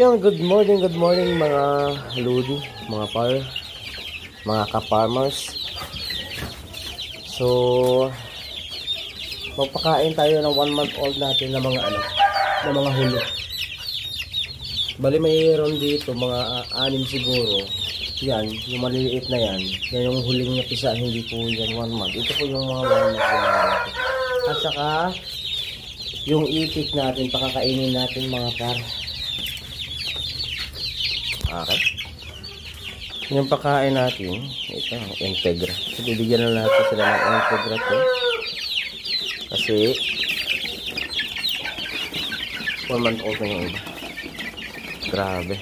yun, good morning mga ludi, mga mga ka-farmers. So, magpakain tayo ng 1 month old natin na mga huli. Bali mayroon dito mga 6 siguro. Yan, yung maliliit na yan. Yan yung huling napisa, hindi po yan 1 month. Ito po yung mga 1 month natin. At saka, yung itik natin, pakakainin natin mga par. Okay. Yung pakain natin, ito, Integra. So, bibigyan na natin sila ng Integra to. Kasi, 1 month old na yung iba. Grabe.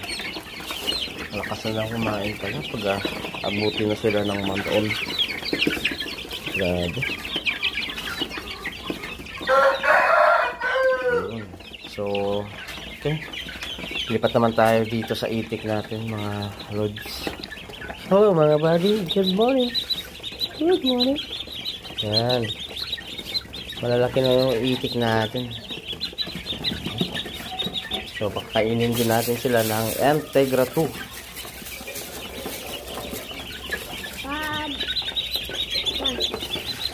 Malakas na lang kumain pala pag abuti na sila ng month old. Grabe. Ayun. So, okay. Lipat naman tayo dito sa itik natin mga lods. Oh mga buddy, good morning. Good morning. Yan. Malalaki na yung itik natin. So pakainin din natin sila ng Integra 2.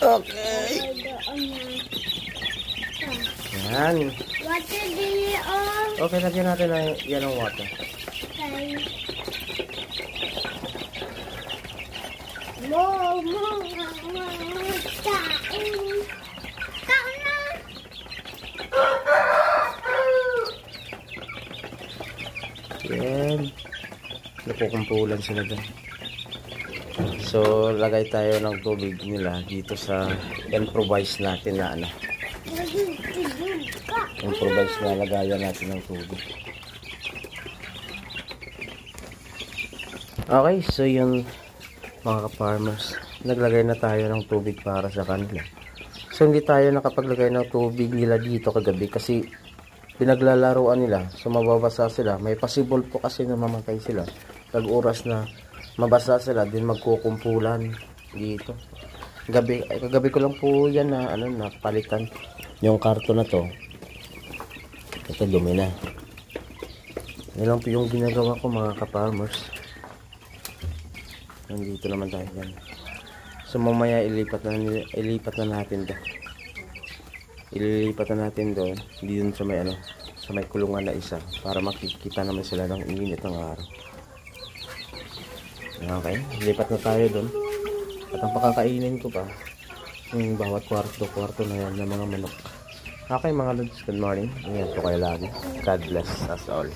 Okay. Yan. Water din on. Okay, lagyan natin ng yan ang water. Okay. Mo, kain. Kain na. Yan. Nakukumpulan sila dyan. So, lagay tayo ng tubig nila dito sa improvise natin na improvise na lagayan natin ng tubig. Okay, so yun mga ka-farmers, naglagay na tayo ng tubig para sa kanila. So hindi tayo nakapaglagay ng tubig nila dito kagabi kasi pinaglalaruan nila, so mababasa sila. May possible po kasi na mamatay sila pag oras na mabasa sila, din magkukumpulan dito. Kagabi ko lang po yan na napalitan yung karton na to. Ito dumi na. Yan lang po yung ginagawa ko mga ka-farmers. Nandito naman tayo yan. So mamaya ilipat na natin doon. Ililipat na natin doon. Dito sa may sa may kulungan na isa para makikita naman sila ng init ng araw. Okay, ilipat na tayo doon. At ang pakakainin ko pa yung bawat kwarto na yan ng mga manok. Okay mga lods, good morning. Ingat po kayo lagi. God bless us all.